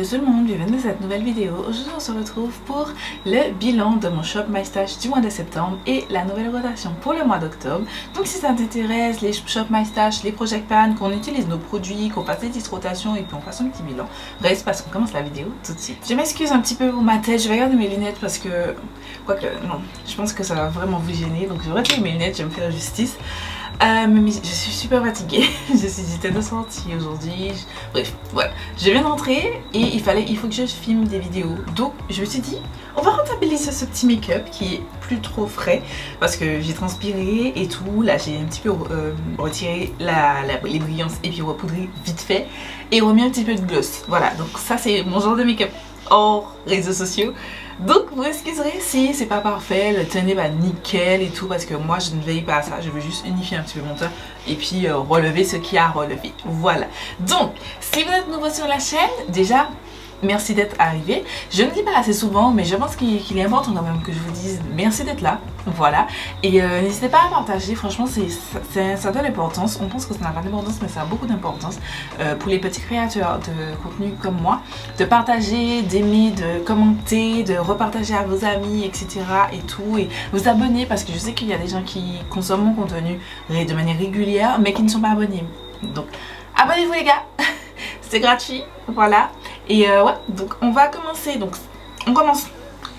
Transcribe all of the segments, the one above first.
tout le monde, bienvenue dans cette nouvelle vidéo. Aujourd'hui on se retrouve pour le bilan de mon Shop My Stash du mois de septembre et la nouvelle rotation pour le mois d'octobre. Donc si ça t'intéresse, les Shop My Stash, les Project Pan, qu'on utilise nos produits, qu'on fasse des petites rotations et puis on fasse un petit bilan, reste parce qu'on commence la vidéo tout de suite. Je m'excuse un petit peu pour ma tête, je vais garder mes lunettes parce que, quoique non, je pense que ça va vraiment vous gêner, donc je vais retirer mes lunettes, je vais me faire justice. Mais je suis super fatiguée, j'étais de sortie aujourd'hui, bref, voilà. Je viens de rentrer et il faut que je filme des vidéos, donc je me suis dit, on va rentabiliser ce petit make-up qui est plus trop frais parce que j'ai transpiré et tout, là j'ai un petit peu retiré les brillances et puis repoudré vite fait et remis un petit peu de gloss, voilà, donc ça c'est mon genre de make-up hors réseaux sociaux. Donc vous excuserez si c'est pas parfait, le teint n'est pas nickel et tout parce que moi je ne veille pas à ça, je veux juste unifier un petit peu mon teint et puis relever ce qu'il y a à relever. Voilà. Donc si vous êtes nouveau sur la chaîne, déjà merci d'être arrivé. Je ne dis pas assez souvent mais je pense qu'il est important quand même que je vous dise merci d'être là. Voilà. Et n'hésitez pas à partager, franchement ça donne l'importance. On pense que ça n'a pas d'importance mais ça a beaucoup d'importance pour les petits créateurs de contenu comme moi. De partager, d'aimer, de commenter, de repartager à vos amis, etc. et tout. Et vous abonner parce que je sais qu'il y a des gens qui consomment mon contenu de manière régulière mais qui ne sont pas abonnés. Donc abonnez-vous les gars. C'est gratuit, voilà. Et ouais, donc on va commencer. Donc on commence.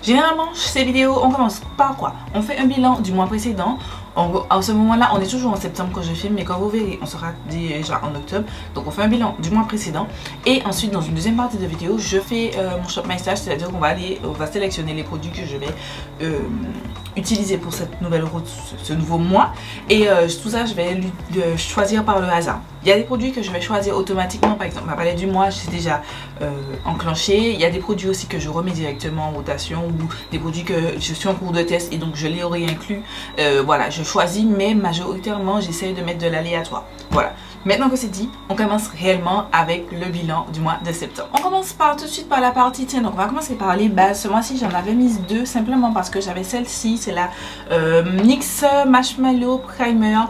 Généralement, ces vidéos, on commence par quoi? On fait un bilan du mois précédent. À ce moment-là, on est toujours en septembre quand je filme, mais quand vous verrez, on sera déjà en octobre. Donc on fait un bilan du mois précédent. Et ensuite, dans une deuxième partie de vidéo, je fais mon Shop My Stash, c'est-à-dire qu'on va sélectionner les produits que je vais utiliser pour cette nouvelle route, ce nouveau mois. Et tout ça, je vais choisir par le hasard. Il y a des produits que je vais choisir automatiquement, par exemple ma palette du mois, c'est déjà enclenché. Il y a des produits aussi que je remets directement en rotation ou des produits que je suis en cours de test et donc je les aurais inclus. Voilà, je choisis, mais majoritairement j'essaye de mettre de l'aléatoire. Voilà. Maintenant que c'est dit, on commence réellement avec le bilan du mois de septembre. On commence tout de suite par la partie teint. Donc on va commencer par les bases. Ce mois-ci j'en avais mis deux simplement parce que j'avais celle-ci. C'est la NYX Marshmallow Primer.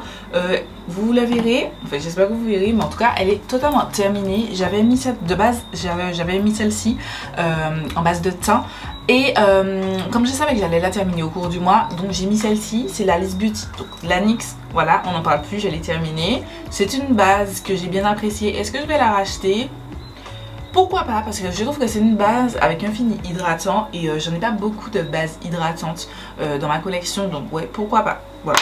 Vous la verrez, enfin j'espère que vous verrez, mais en tout cas elle est totalement terminée. J'avais mis cette de base, j'avais mis celle-ci en base de teint. Et comme je savais que j'allais la terminer au cours du mois, donc j'ai mis celle-ci, c'est la Liss Beauty. Donc la NYX, voilà, on n'en parle plus, je l'ai terminée. C'est une base que j'ai bien appréciée. Est-ce que je vais la racheter? Pourquoi pas? Parce que je trouve que c'est une base avec un fini hydratant et j'en ai pas beaucoup de bases hydratantes dans ma collection, donc ouais, pourquoi pas. Voilà.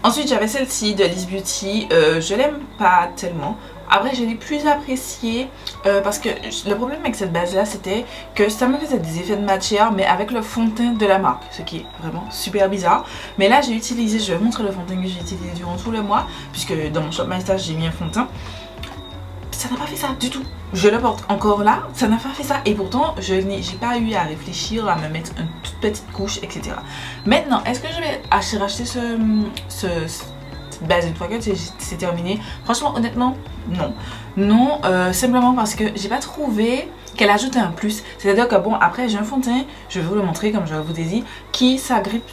Ensuite j'avais celle-ci de Liss Beauty, je l'aime pas tellement. Après je l'ai plus appréciée parce que le problème avec cette base là c'était que ça me faisait des effets de matière mais avec le fond de teint de la marque, ce qui est vraiment super bizarre. Mais là j'ai utilisé, je vais vous montrer le fond de teint que j'ai utilisé durant tout le mois puisque dans mon Shop My Stash j'ai mis un fond de teint. Ça n'a pas fait ça du tout. Je le porte encore là, ça n'a pas fait ça. Et pourtant, j'ai pas eu à réfléchir, à me mettre une toute petite couche, etc. Maintenant, est-ce que je vais racheter cette base une fois que c'est terminé? Franchement, honnêtement, non. Non, simplement parce que j'ai pas trouvé qu'elle ajoutait un plus. C'est-à-dire que bon, après j'ai un fond de teint, je vais vous le montrer comme je vous ai dit, qui s'agrippe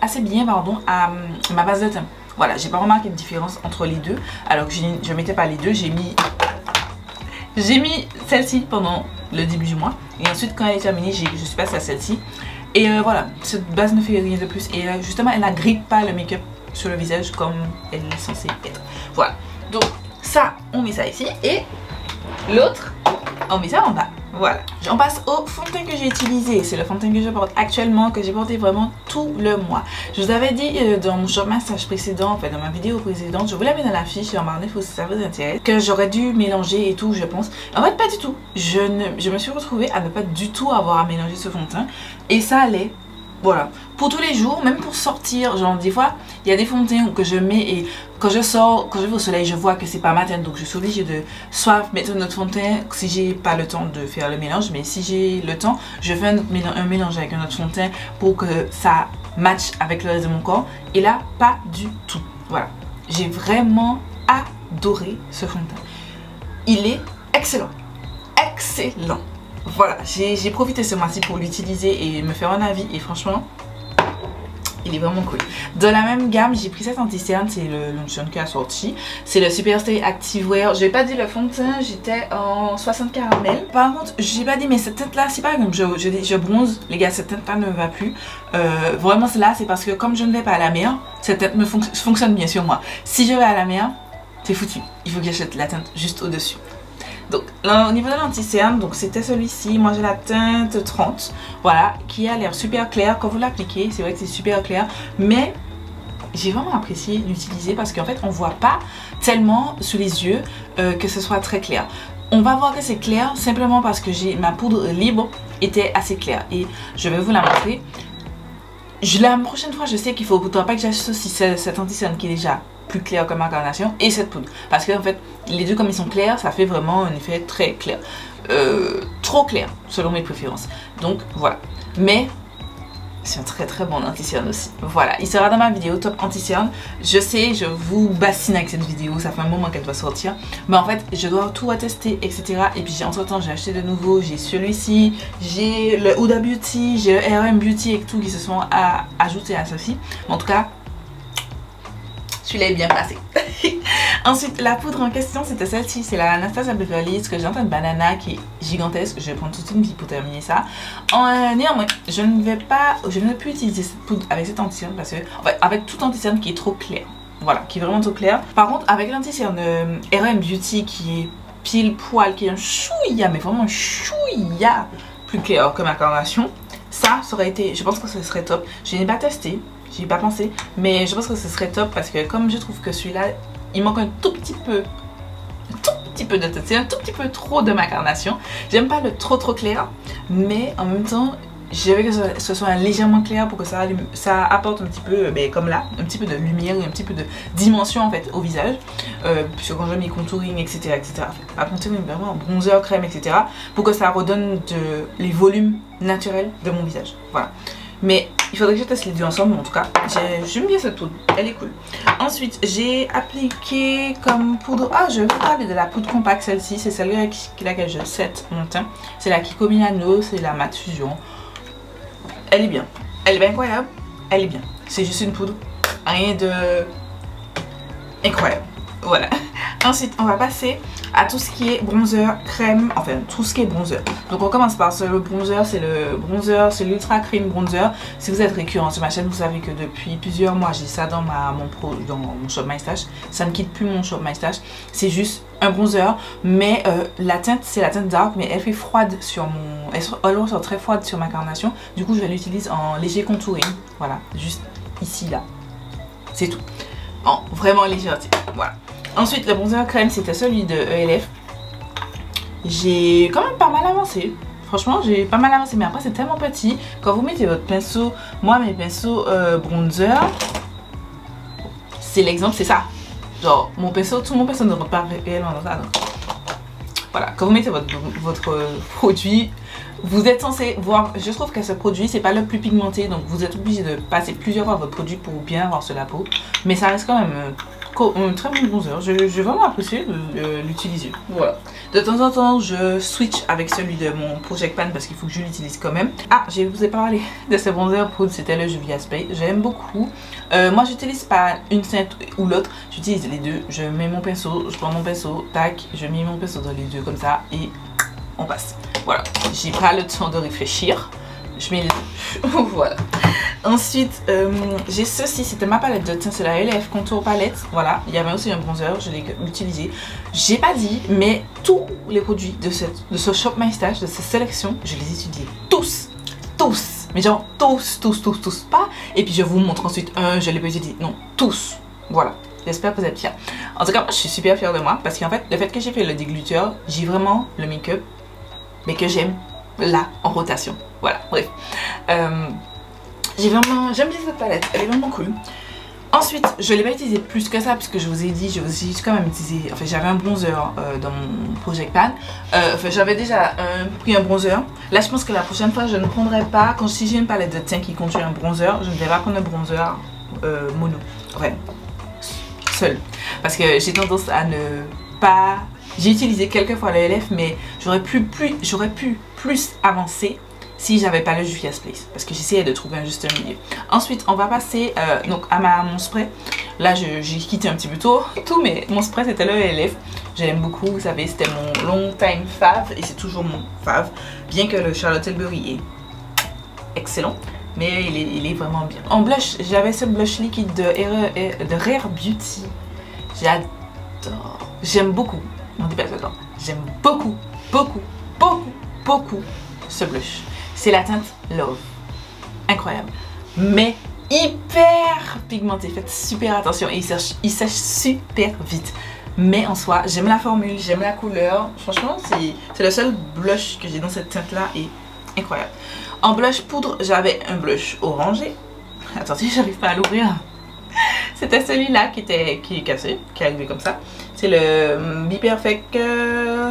assez bien pardon, à ma base de teint. Voilà, j'ai pas remarqué de différence entre les deux. Alors que je mettais pas les deux, j'ai mis celle-ci pendant le début du mois et ensuite quand elle est terminée je suis passée à celle-ci et voilà, cette base ne fait rien de plus et justement elle n'agrippe pas le make-up sur le visage comme elle est censée être. Voilà, donc ça on met ça ici et l'autre on met ça en bas. Voilà, on passe au fond de teint que j'ai utilisé. C'est le fond de teint que je porte actuellement, que j'ai porté vraiment tout le mois. Je vous avais dit dans mon Shop My Stash précédent, enfin dans ma vidéo précédente, je vous l'avais dans la fiche et en barre d'infos si ça vous intéresse, que j'aurais dû mélanger et tout, je pense. En fait, pas du tout. Je me suis retrouvée à ne pas du tout avoir à mélanger ce fond de teint et ça allait. Voilà, pour tous les jours, même pour sortir, genre des fois, il y a des fonds de teint que je mets et quand je sors, quand je vais au soleil, je vois que c'est pas matin, donc je suis obligée de soit mettre un autre fond de teint si j'ai pas le temps de faire le mélange, mais si j'ai le temps, je fais un mélange avec un autre fond de teint pour que ça matche avec le reste de mon corps. Et là, pas du tout. Voilà, j'ai vraiment adoré ce fond de teint. Il est excellent, excellent. Voilà, j'ai profité ce mois-ci pour l'utiliser et me faire un avis et franchement, il est vraiment cool. Dans la même gamme, j'ai pris cet anti-cerne, c'est le Lotion qui a sorti. C'est le Superstay Activewear. J'ai pas dit le fond de teint, j'étais en 60 caramel. Par contre, j'ai pas dit, mais cette teinte là, c'est pas comme je bronze. Les gars, cette teinte là ne me va plus. Vraiment, là, c'est parce que comme je ne vais pas à la mer, cette teinte fonctionne bien sur moi. Si je vais à la mer, c'est foutu. Il faut que j'achète la teinte juste au-dessus. Donc là, au niveau de l'anti-cerne, donc c'était celui-ci. Moi j'ai la teinte 30, voilà, qui a l'air super clair quand vous l'appliquez. C'est vrai que c'est super clair, mais j'ai vraiment apprécié l'utiliser parce qu'en fait on voit pas tellement sous les yeux que ce soit très clair. On va voir que c'est clair simplement parce que ma poudre libre était assez claire et je vais vous la montrer. La prochaine fois, je sais qu'il faut pas que j'associe cet anti-cerne qui est déjà plus clair que ma carnation et cette poudre, parce que en fait les deux comme ils sont clairs, ça fait vraiment un effet très clair, trop clair selon mes préférences. Donc voilà, mais c'est un très bon anti-cerne aussi. Voilà, il sera dans ma vidéo top anti-cerne. Je sais, je vous bassine avec cette vidéo, ça fait un moment qu'elle doit sortir, mais en fait je dois tout attester, etc. Et puis entre temps j'ai acheté de nouveau, j'ai celui-ci, j'ai le Huda Beauty, j'ai le RM Beauty et tout qui se sont ajoutés à ceci. En tout cas, celui-là est bien passé. Ensuite, la poudre en question, c'était celle-ci. C'est la Anastasia Beverly Hills que j'ai en teinte banana qui est gigantesque. Je vais prendre toute une vie pour terminer ça. Néanmoins, je ne vais plus utiliser cette poudre avec cet anti-cerne parce que, en fait, avec tout anti-cerne qui est trop clair. Voilà, qui est vraiment trop clair. Par contre, avec l'anti-cerne RM Beauty qui est pile poil, qui est un chouïa, mais vraiment un chouïa plus clair que ma carnation, ça aurait été, je pense que ce serait top. Je n'ai pas testé. J'y ai pas pensé, mais je pense que ce serait top parce que comme je trouve que celui-là, il manque un tout petit peu de teinte, c'est un tout petit peu trop de ma carnation. J'aime pas le trop clair, mais en même temps, je veux que ce soit légèrement clair pour que ça apporte un petit peu, comme là, un petit peu de lumière et un petit peu de dimension en fait au visage. Puisque quand je mets contouring, etc. Pas contouring, vraiment bronzer, crème, etc. pour que ça redonne les volumes naturels de mon visage. Voilà. Mais il faudrait que je teste les deux ensemble, mais en tout cas, j'aime bien cette poudre, elle est cool. Ensuite, j'ai appliqué comme poudre, je vais vous parler de la poudre compacte, celle-ci, c'est celle avec laquelle je set mon teint. C'est la Kiko Milano, c'est la Matte Fusion. Elle est bien, elle est bien incroyable, elle est bien. C'est juste une poudre, rien de incroyable, voilà. Ensuite, on va passer à tout ce qui est bronzer, crème, enfin tout ce qui est bronzer. Donc on commence par le bronzer, c'est l'Ultra Cream Bronzer. Si vous êtes récurrent sur ma chaîne, vous savez que depuis plusieurs mois, j'ai ça dans mon Shop My Stash. Ça ne quitte plus mon Shop My Stash. C'est juste un bronzer, mais la teinte, c'est la teinte dark, mais elle fait froide sur elle ressort très froide sur ma carnation. Du coup, je l'utilise en léger contouring. Voilà, juste ici, là. C'est tout. En vraiment légèreté. Voilà. Ensuite, le bronzer crème, c'était celui de ELF. J'ai quand même pas mal avancé. Franchement, j'ai pas mal avancé. Mais après, c'est tellement petit. Quand vous mettez votre pinceau, moi, mes pinceaux bronzer, c'est l'exemple, c'est ça. Genre, tout mon pinceau ne rentre pas réellement dans ça. Donc. Voilà, quand vous mettez votre produit, vous êtes censé voir. Je trouve que ce produit, c'est pas le plus pigmenté. Donc, vous êtes obligé de passer plusieurs fois votre produit pour bien avoir sur la peau. Mais ça reste quand même un très bon bronzer. J'ai vraiment apprécié l'utiliser. Voilà. De temps en temps, je switch avec celui de mon Project Pan parce qu'il faut que je l'utilise quand même. Je vous ai parlé de ce bronzer poudre, c'était le Juvia's Spray. J'aime beaucoup. Moi, j'utilise pas une teinte ou l'autre. J'utilise les deux. Je mets mon pinceau, je prends mon pinceau, tac, je mets mon pinceau dans les deux comme ça et on passe. Voilà. J'ai pas le temps de réfléchir. Je mets voilà. Ensuite, j'ai ceci, c'était ma palette de teint, c'est la ELF Contour Palette. Voilà, il y avait aussi un bronzer, je l'ai utilisé. J'ai pas dit, mais tous les produits de ce Shop My Stash, de cette sélection, je les ai utilisés. Tous. Mais genre tous. Pas. Et puis je vous montre ensuite je l'ai pas utilisé. Non, tous. Voilà. J'espère que vous êtes fiers. En tout cas, moi, je suis super fière de moi parce qu'en fait, le fait que j'ai fait le dégluteur, j'ai vraiment le make-up, mais que j'aime là, en rotation. Voilà, bref. J'aime bien cette palette, elle est vraiment cool. Ensuite, je ne l'ai pas utilisé plus que ça puisque je vous ai dit, j'ai quand même utilisé, enfin j'avais un bronzer dans mon Project Pan. Enfin j'avais déjà pris un bronzer. Là je pense que la prochaine fois je ne prendrai pas, si j'ai une palette de teint qui contient un bronzer, je ne vais pas prendre un bronzer mono, ouais, seul. Parce que j'ai tendance à ne pas... J'ai utilisé quelques fois le LF mais j'aurais pu plus avancer si j'avais pas le Juvia's Place, parce que j'essayais de trouver un juste milieu. Ensuite, on va passer donc à mon spray. Là, j'ai quitté un petit peu tôt, mais mon spray c'était le LF. J'aime beaucoup, vous savez, c'était mon long time fave et c'est toujours mon fave, bien que le Charlotte Tilbury est excellent. Mais il est vraiment bien. En blush, j'avais ce blush liquide de Rare Beauty. J'adore. J'aime beaucoup. On dit pas ça. J'aime beaucoup, beaucoup, beaucoup, beaucoup ce blush. C'est la teinte Love. Incroyable. Mais hyper pigmenté. Faites super attention. Et il sèche super vite. Mais en soi, j'aime la formule, j'aime la couleur. Franchement, c'est le seul blush que j'ai dans cette teinte-là et incroyable. En blush poudre, j'avais un blush orangé. Attendez, j'arrive pas à l'ouvrir. C'était celui-là qui est cassé, qui est arrivé comme ça. C'est le Be Perfect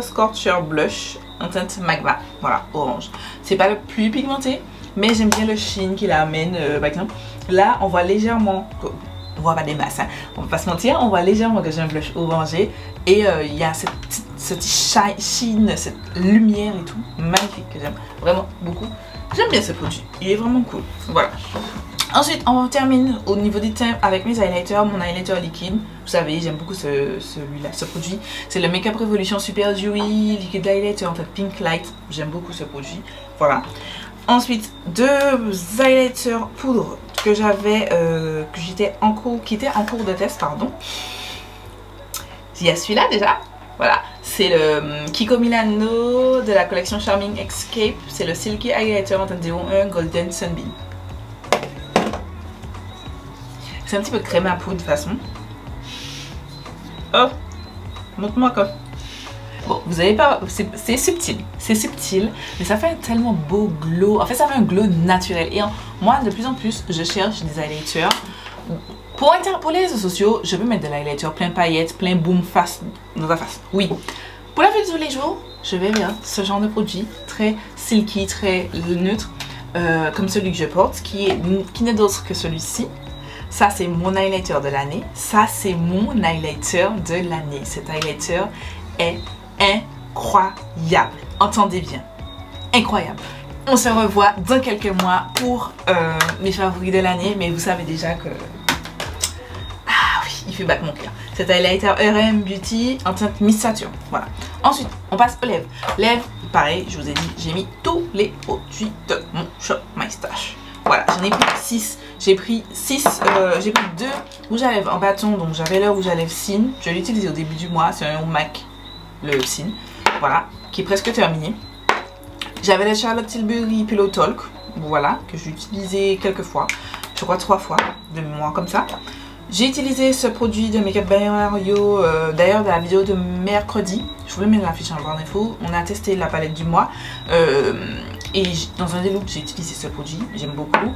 Scorcher Blush en teinte Magma. Voilà, orange. C'est pas le plus pigmenté, mais j'aime bien le sheen qu'il amène. Par exemple, là, on voit légèrement... On voit pas des masses, hein. On va pas se mentir, on voit légèrement que j'ai un blush orangé. Et il y a cette sheen, cette lumière et tout, magnifique que j'aime vraiment beaucoup. J'aime bien ce produit, il est vraiment cool. Voilà. Ensuite, on termine au niveau des teints avec mes highlighters, mon highlighter liquide. Vous savez, j'aime beaucoup celui-là, ce produit. C'est le Makeup Revolution Super Dewy Liquid Highlighter en fait Pink Light. J'aime beaucoup ce produit. Voilà. Ensuite, deux highlighters poudre que j'avais, qui était en cours de test, pardon. Il y a celui-là déjà. Voilà, c'est le Kiko Milano de la collection Charming Escape. C'est le Silky Highlighter en teinte 01 Golden Sunbeam. C'est un petit peu crème à poudre de toute façon. Oh, montre-moi quoi. Bon, vous avez pas, c'est subtil, mais ça fait un tellement beau glow. En fait, ça fait un glow naturel. Et moi, de plus en plus, je cherche des highlighters. Pour les réseaux sociaux, je veux mettre de l'highlighter plein paillettes, plein boom face dans la face. Oui. Pour la vie de tous les jours, je vais vers ce genre de produit très silky, très neutre, comme celui que je porte, qui n'est d'autre que celui-ci. Ça, c'est mon highlighter de l'année. Ça, c'est mon highlighter de l'année. Cet highlighter est incroyable. Entendez bien. Incroyable. On se revoit dans quelques mois pour mes favoris de l'année. Mais vous savez déjà que... Ah oui, il fait battre mon cœur. Cet highlighter RM Beauty en teinte Miss Saturn. Voilà. Ensuite, on passe aux lèvres. Lèvres, pareil, je vous ai dit, j'ai mis tous les produits de mon Shop My Stash. Voilà, j'en ai pris 6. J'ai pris 2 rouges à lèvres en bâton. Donc j'avais le rouge à lèvres Sin. Je l'ai utilisé au début du mois. C'est un MAC, le Sin. Voilà, qui est presque terminé. J'avais le Charlotte Tilbury Pillow Talk. Voilà, que j'ai utilisé quelques fois. Je crois 3 fois de mémoire comme ça. J'ai utilisé ce produit de Makeup by Mario, d'ailleurs dans la vidéo de mercredi. Je voulais mettre l'affiche en barre d'infos. On a testé la palette du mois. Et dans un des looks, j'ai utilisé ce produit. J'aime beaucoup.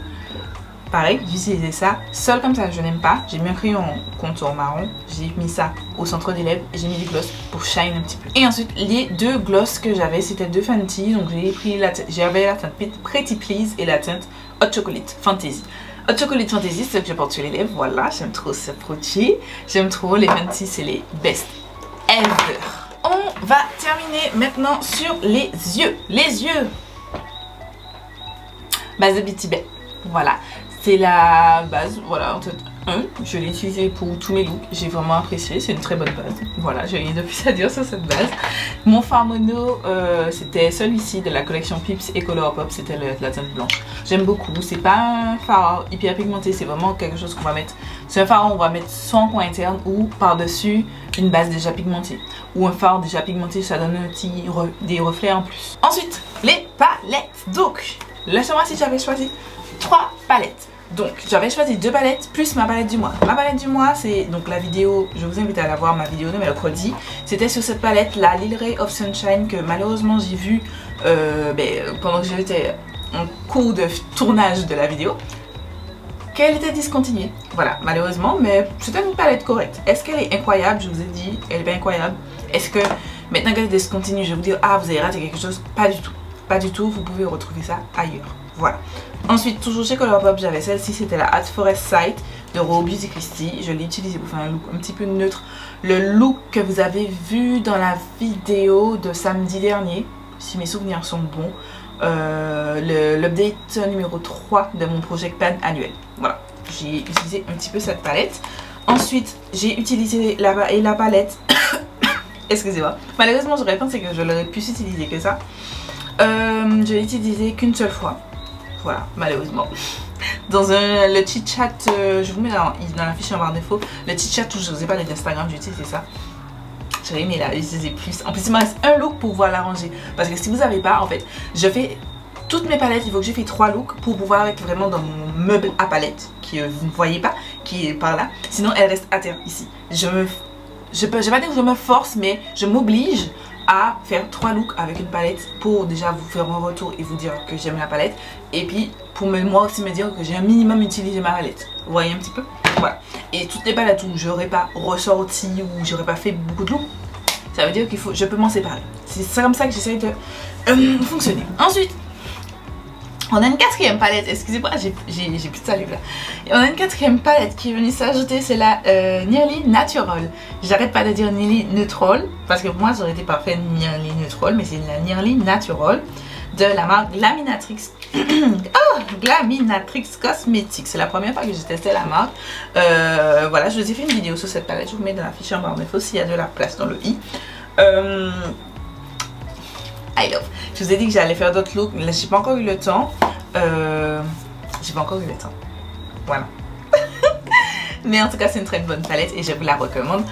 Pareil, j'ai utilisé ça. Seul comme ça, je n'aime pas. J'ai mis un crayon contour marron. J'ai mis ça au centre des lèvres. Et j'ai mis du gloss pour shine un petit peu. Et ensuite, les deux gloss que j'avais, c'était deux Fenty. Donc j'avais la teinte Pretty Please et la teinte Hot Chocolate Fantasy. Hot Chocolate Fantasy, c'est ce que je porte sur les lèvres. Voilà, j'aime trop ce produit. J'aime trop les Fenty, c'est les best ever. On va terminer maintenant sur les yeux. Les yeux. Base de Beauty Bay. Voilà. C'est la base, voilà, en fait, je l'ai utilisé pour tous mes looks, j'ai vraiment apprécié, c'est une très bonne base. Voilà, j'ai rien de plus à dire sur cette base. Mon fard mono, c'était celui-ci de la collection Pips et Color Pop, c'était la teinte blanche. J'aime beaucoup, c'est pas un fard hyper pigmenté, c'est vraiment quelque chose qu'on va mettre, c'est un fard qu'on va mettre soit en coin interne ou par-dessus une base déjà pigmentée. Ou un fard déjà pigmenté, ça donne un petit des reflets en plus. Ensuite, les palettes. Donc, laissez-moi si j'avais choisi 3 palettes. Donc j'avais choisi 2 palettes plus ma palette du mois. Ma palette du mois, c'est donc la vidéo, je vous invite à la voir, ma vidéo de mercredi. C'était sur cette palette, la Lil Ray of Sunshine, que malheureusement j'ai vu pendant que j'étais en cours de tournage de la vidéo, qu'elle était discontinuée. Voilà, malheureusement, mais c'était une palette correcte. Est-ce qu'elle est incroyable? Je vous ai dit, elle est pas incroyable. Est-ce que maintenant qu'elle est discontinue, je vais vous dire, ah vous avez raté quelque chose? Pas du tout. Pas du tout, vous pouvez retrouver ça ailleurs. Voilà. Ensuite, toujours chez Colourpop, j'avais celle-ci, c'était la Hot Forest Sight de Raw Beauty Christie. Je l'ai utilisée pour faire un look un petit peu neutre. Le look que vous avez vu dans la vidéo de samedi dernier, si mes souvenirs sont bons. l'update numéro 3 de mon Project Pan annuel. Voilà, j'ai utilisé un petit peu cette palette. Ensuite, j'ai utilisé la palette. Excusez-moi. Malheureusement, j'aurais pensé que je l'aurais pu utiliser que ça. Je l'ai utilisé qu'une seule fois. Voilà, malheureusement. Dans le chit chat, je vous mets dans la fiche en barre d'infos. Le chit chat où je vous ai parlé d'Instagram, j'ai utilisé ça. J'aurais aimé la utiliser plus. En plus, il me reste un look pour pouvoir l'arranger. Parce que si vous n'avez pas, en fait, je fais toutes mes palettes. Il faut que je fasse 3 looks pour pouvoir être vraiment dans mon meuble à palette. Qui vous ne voyez pas, qui est par là. Sinon, elle reste à terre ici. Je vais pas dire que je me force, mais je m'oblige à faire 3 looks avec une palette pour déjà vous faire un retour et vous dire que j'aime la palette. Et puis, pour moi aussi me dire que j'ai un minimum utilisé ma palette. Vous voyez un petit peu? Voilà. Et toutes les palettes où j'aurais pas ressorti ou j'aurais pas fait beaucoup de looks, ça veut dire qu'il faut, je peux m'en séparer. C'est comme ça que j'essaie de fonctionner. Ensuite, on a une 4e palette, excusez-moi, j'ai plus de salive là. Et on a une 4e palette qui est venue s'ajouter, c'est la Nearly Natural. J'arrête pas de dire Nearly Neutral, parce que moi j'aurais été parfait Nearly Neutral, mais c'est la Nearly Natural de la marque Glaminatrix. Oh, Glaminatrix Cosmetics. C'est la première fois que j'ai testé la marque. Voilà, je vous ai fait une vidéo sur cette palette, je vous mets dans la fiche en barre d'infos s'il y a de la place dans le i. I love. Je vous ai dit que j'allais faire d'autres looks, mais j'ai pas encore eu le temps. Voilà. Mais en tout cas, c'est une très bonne palette et je vous la recommande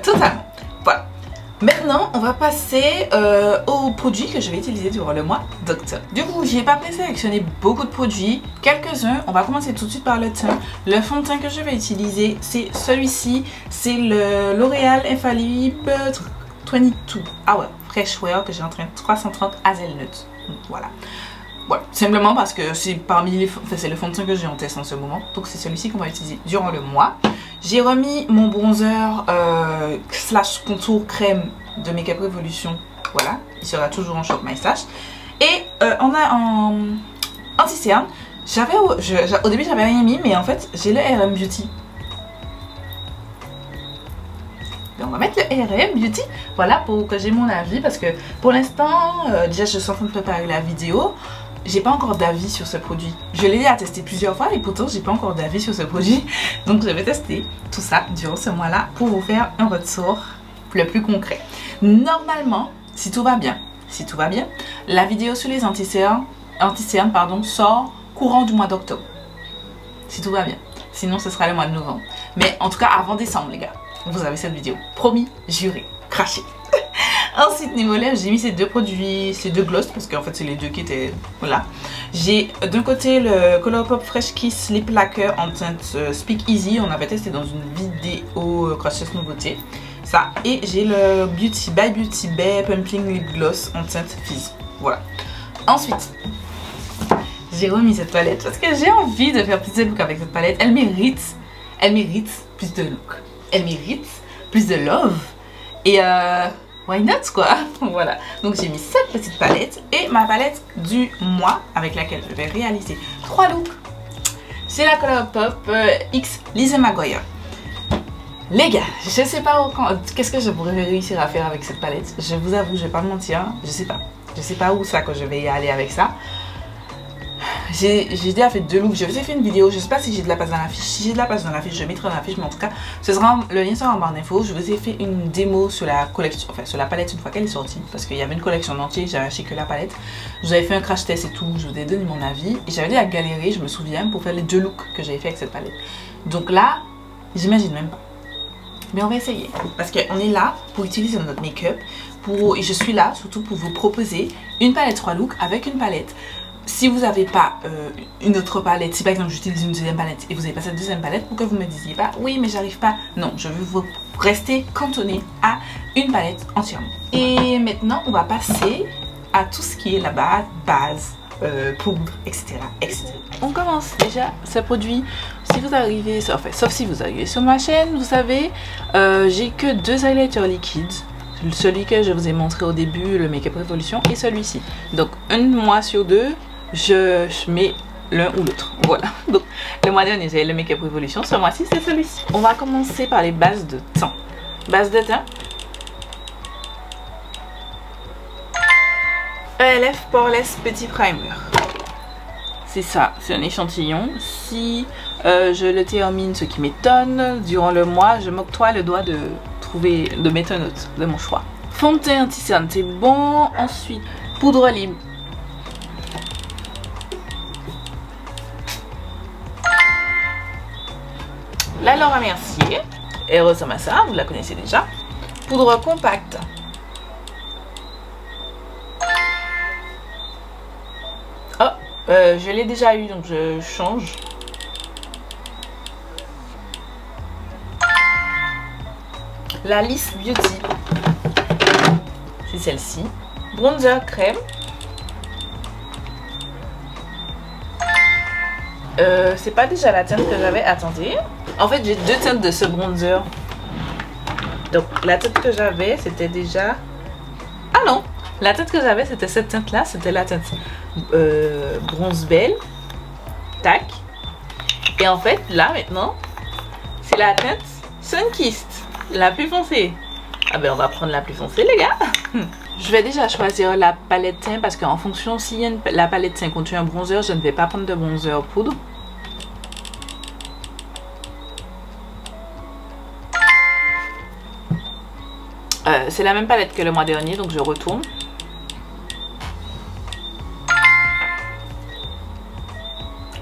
totalement. Voilà. Maintenant, on va passer aux produits que je vais utiliser durant le mois d'octobre. Du coup, j'ai pas présélectionné beaucoup de produits, quelques-uns. On va commencer tout de suite par le teint. Le fond de teint que je vais utiliser, c'est celui-ci. C'est le L'Oréal Infallible 22 Hour Fresh Wear que j'ai en train de 330 Hazelnut. Voilà. Voilà, simplement parce que c'est parmi les c'est le fond de teint que j'ai en test en ce moment. Donc c'est celui-ci qu'on va utiliser durant le mois. J'ai remis mon bronzer slash contour crème de Make Up Revolution. Voilà, il sera toujours en Shop My Stash. Et on a en anti-cerne. Au début j'avais rien mis, mais en fait j'ai le RM Beauty. On va mettre le RM Beauty, voilà, pour que j'ai mon avis, parce que pour l'instant, déjà je suis en train de préparer la vidéo, j'ai pas encore d'avis sur ce produit. Je l'ai testé plusieurs fois et pourtant j'ai pas encore d'avis sur ce produit, donc je vais tester tout ça durant ce mois-là pour vous faire un retour le plus concret. Normalement, si tout va bien, la vidéo sur les anti-cernes, sort courant du mois d'octobre. Si tout va bien. Sinon, ce sera le mois de novembre. Mais en tout cas, avant décembre, les gars. Vous avez cette vidéo. Promis, juré, craché. Ensuite, niveau lèvres, j'ai mis ces deux produits, ces deux gloss, parce qu'en fait, c'est les deux qui étaient... Voilà. J'ai d'un côté le Colourpop Fresh Kiss Lip Lacquer en teinte Speak Easy. On avait testé dans une vidéo Crashes Nouveauté. Ça. Et j'ai le Beauty by Beauty Bay Pumping Lip Gloss en teinte Fizz. Voilà. Ensuite, j'ai remis cette palette parce que j'ai envie de faire plus de look avec cette palette. Elle mérite plus de look. Elle mérite plus de love. Et why not quoi. Voilà. Donc j'ai mis cette petite palette et ma palette du mois avec laquelle je vais réaliser 3 looks. C'est la Colourpop X Lizzie McGuire. Les gars, je sais pas qu'est-ce que je pourrais réussir à faire avec cette palette. Je vous avoue, je vais pas me mentir, je sais pas. Je sais pas où ça que je vais y aller avec ça. J'ai déjà fait 2 looks, je vous ai fait une vidéo, je sais pas si j'ai de la place dans la fiche. Si j'ai de la place dans la fiche, je mettrai dans la fiche, mais en tout cas, le lien sera en barre d'infos. Je vous ai fait une démo sur la collection, enfin sur la palette une fois qu'elle est sortie, parce qu'il y avait une collection en entier, j'avais acheté que la palette. Je vous avais fait un crash test et tout, je vous ai donné mon avis. Et j'avais déjà galéré, je me souviens, pour faire les 2 looks que j'avais fait avec cette palette. Donc là, j'imagine même pas. Mais on va essayer, parce qu'on est là pour utiliser notre make-up, et je suis là surtout pour vous proposer une palette 3 looks avec une palette. Si vous n'avez pas une autre palette, si par exemple j'utilise une deuxième palette et vous n'avez pas cette deuxième palette, pourquoi vous me disiez pas oui mais j'arrive pas? Non, je veux vous rester cantonné à une palette entièrement. Et maintenant on va passer à tout ce qui est la base, poudre, etc., etc. On commence déjà ce produit. Si vous arrivez, enfin, sauf si vous arrivez sur ma chaîne, vous savez, j'ai que 2 highlighters liquides. Celui que je vous ai montré au début, le Make Up Revolution, et celui-ci. Donc un mois sur 2, je mets l'un ou l'autre. Voilà. Donc le mois dernier j'avais le Make Up Revolution, ce mois-ci c'est celui-ci. On va commencer par les bases de teint. Base de teint. ELF Poreless Petit Primer. C'est ça, c'est un échantillon. Si je le termine, ce qui m'étonne, durant le mois, je m'octroie le droit de mettre un autre de mon choix. Fond de teint anti-cerne, c'est bon. Ensuite, poudre libre. La Laura Mercier, elle ressemble à ça, vous la connaissez déjà. Poudre compacte. Oh, je l'ai déjà eu, donc je change. La Liss Beauty, c'est celle-ci. Bronzer crème. C'est pas déjà la teinte que j'avais. Attendez. En fait, j'ai deux teintes de ce bronzer. Donc, la teinte que j'avais, c'était déjà... Ah non! La teinte que j'avais, c'était cette teinte-là. C'était la teinte Bronze Belle. Tac. Et en fait, là, maintenant, c'est la teinte Sunkissed. La plus foncée. Ah ben, on va prendre la plus foncée, les gars. Je vais déjà choisir la palette teint parce qu'en fonction, si la palette teint contient un bronzer, je ne vais pas prendre de bronzer poudre. C'est la même palette que le mois dernier, donc je retourne.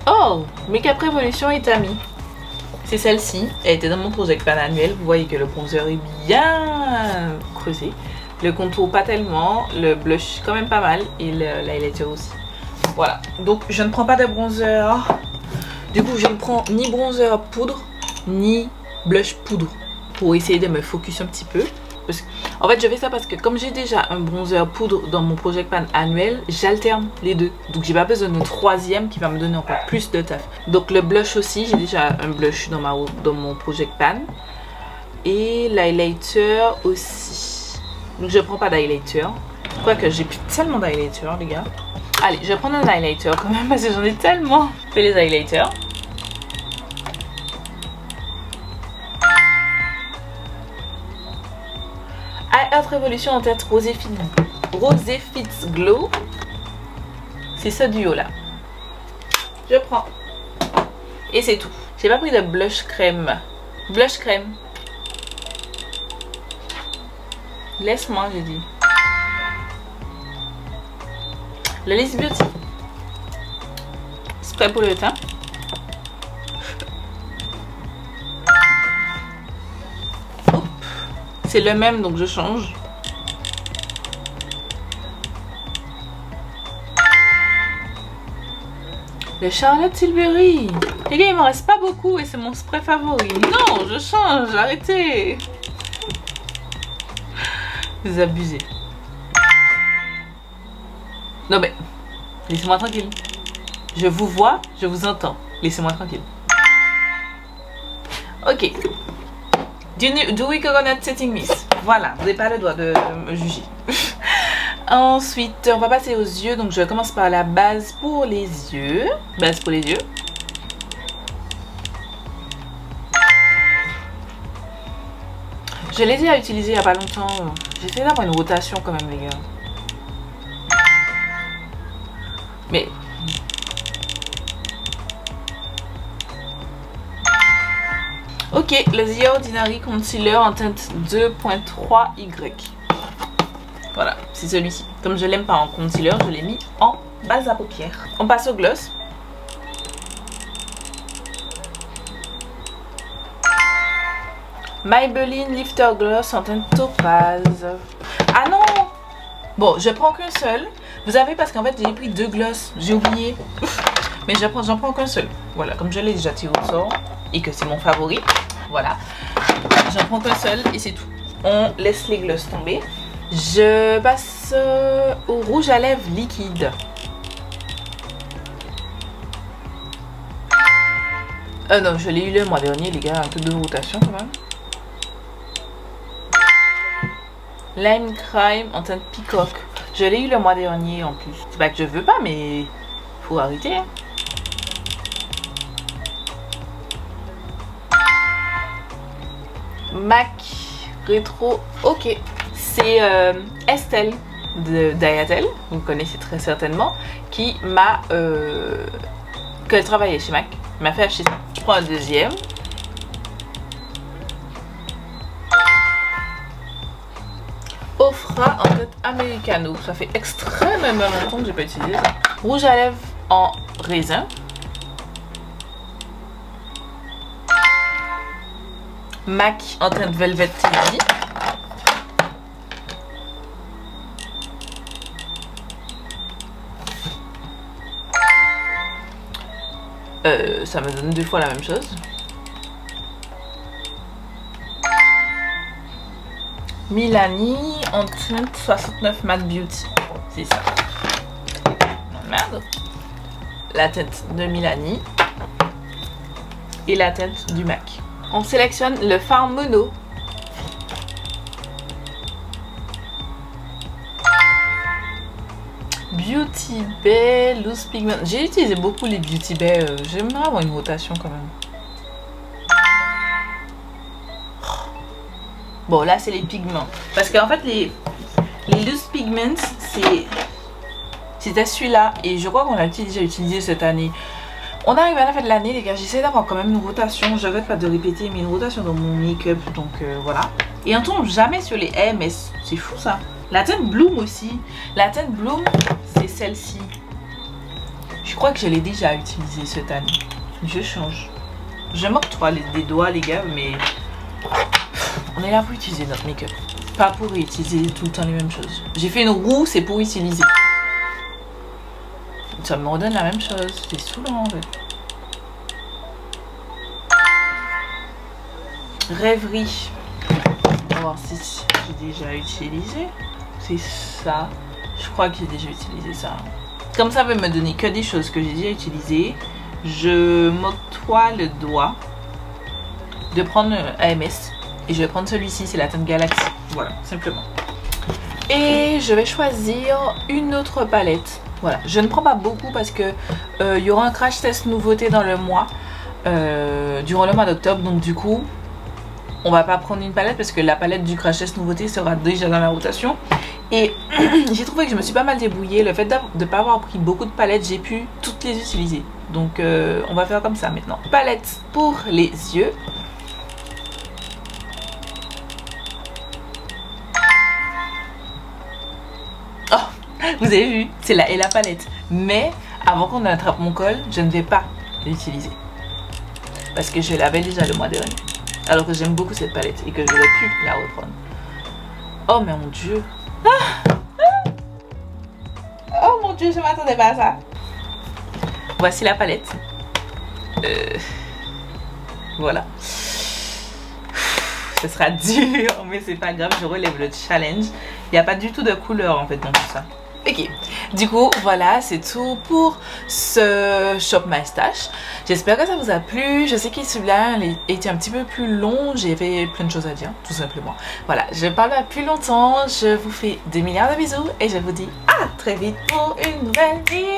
Oh, Makeup Revolution Itami. C'est celle-ci. Elle était dans mon Project Pan annuel. Vous voyez que le bronzer est bien creusé. Le contour pas tellement. Le blush quand même pas mal. Et l'highlighter aussi. Voilà. Donc je ne prends pas de bronzer. Du coup je ne prends ni bronzer poudre ni blush poudre. Pour essayer de me focus un petit peu. En fait je fais ça parce que comme j'ai déjà un bronzer poudre dans mon Project Pan annuel, j'alterne les deux. Donc j'ai pas besoin d'un troisième qui va me donner encore plus de taf. Donc le blush aussi, j'ai déjà un blush dans mon Project Pan. Et l'highlighter aussi. Donc je prends pas d'highlighter. Quoique j'ai plus tellement d'highlighter les gars. Allez, je vais prendre un highlighter quand même parce que j'en ai tellement fait les highlighters. Earth Revolution en teinte Rosé Fits Glow. C'est ce duo là. Je prends. Et c'est tout. J'ai pas pris de blush crème. Blush crème. Laisse-moi, j'ai dit. La Liss Beauty. Spray pour le teint. C'est le même donc je change. Le Charlotte Tilbury. Les gars, il m'en reste pas beaucoup et c'est mon spray favori. Non, je change, arrêtez. Vous abusez. Non mais, laissez-moi tranquille. Je vous vois, je vous entends. Laissez-moi tranquille. Ok. Dewy Coconut Setting Mist. Voilà, vous n'avez pas le droit de me juger. Ensuite, on va passer aux yeux. Donc, je commence par la base pour les yeux. Base pour les yeux. Je l'ai déjà utilisé il n'y a pas longtemps. J'essaie d'avoir une rotation quand même, les gars. Mais... Ok, le The Ordinary Concealer en teinte 2.3Y. Voilà, c'est celui-ci. Comme je l'aime pas en concealer, je l'ai mis en base à paupières. On passe au gloss. Maybelline Lifter Gloss en teinte topaz. Ah non! Bon, je prends qu'un seul. Vous savez, parce qu'en fait, j'ai pris deux gloss. J'ai oublié. Mais j'en prends qu'un seul. Voilà, comme je l'ai déjà tiré au sort. Et que c'est mon favori. Voilà. J'en prends qu'un seul et c'est tout. On laisse les gloss tomber. Je passe au rouge à lèvres liquide. Non, je l'ai eu le mois dernier, les gars. Un peu de rotation quand même. Lime Crime en teinte peacock. Je l'ai eu le mois dernier en plus. C'est pas que je veux pas, mais faut arrêter. Hein. MAC Rétro, ok. C'est Estelle d'Ayatel, vous connaissez très certainement, qui m'a... qu'elle travaillait chez MAC, m'a fait acheter ça. Je prends un deuxième. Ofra en tête americano. Ça fait extrêmement longtemps que j'ai pas utilisé ça. Rouge à lèvres en raisin. MAC en teinte Velvet TV. Ça me donne 2 fois la même chose. Milani en teinte 69 Matte Beauty. C'est ça. Merde. La teinte de Milani. Et la teinte du MAC. On sélectionne le fard mono. Beauty Bay, Loose Pigment. J'ai utilisé beaucoup les Beauty Bay. J'aimerais avoir une rotation quand même. Bon, là, c'est les pigments. Parce qu'en fait, les Loose Pigments, c'était celui-là. Et je crois qu'on l'a déjà utilisé cette année. On arrive à la fin de l'année, les gars. J'essaie d'avoir quand même une rotation. Je regrette pas de répéter, mais une rotation dans mon make-up. Donc, voilà. Et on tombe jamais sur les MS. C'est fou, ça. La teinte Bloom aussi. La teinte Bloom, c'est celle-ci. Je crois que je l'ai déjà utilisée cette année. Je change. Je m'octroie des doigts, les gars, mais on est là pour utiliser notre make-up. Pas pour utiliser tout le temps les mêmes choses. J'ai fait une roue, c'est pour utiliser. Ça me redonne la même chose. C'est saoulant, en fait. Rêverie. On va voir si j'ai déjà utilisé. C'est ça. Je crois que j'ai déjà utilisé ça. Comme ça veut me donner que des choses que j'ai déjà utilisées. Je m'octroie le doigt de prendre AMS. Et je vais prendre celui-ci, c'est la teinte Galaxy. Voilà, simplement. Et je vais choisir une autre palette. Voilà, je ne prends pas beaucoup parce que il y aura un crash test nouveauté dans le mois. Durant le mois d'octobre. Donc du coup, on va pas prendre une palette parce que la palette du crash test nouveauté sera déjà dans la rotation. Et j'ai trouvé que je me suis pas mal débrouillée. Le fait de ne pas avoir pris beaucoup de palettes, j'ai pu toutes les utiliser. Donc on va faire comme ça maintenant. Palette pour les yeux. Oh, vous avez vu, c'est la et la palette. Mais avant qu'on attrape mon col, je ne vais pas l'utiliser. Parce que je l'avais déjà le mois dernier. Alors que j'aime beaucoup cette palette et que j'aurais pu la reprendre. Oh mais mon dieu. Oh mon dieu, je m'attendais pas à ça. Voici la palette. Voilà. Ce sera dur, mais c'est pas grave, je relève le challenge. Il n'y a pas du tout de couleur en fait dans tout ça. Ok, du coup voilà, c'est tout pour ce Shop My Stash. J'espère que ça vous a plu. Je sais que celui-là était un petit peu plus long. J'avais plein de choses à dire, tout simplement. Voilà, je parle pas plus longtemps. Je vous fais des milliards de bisous et je vous dis à très vite pour une nouvelle vidéo.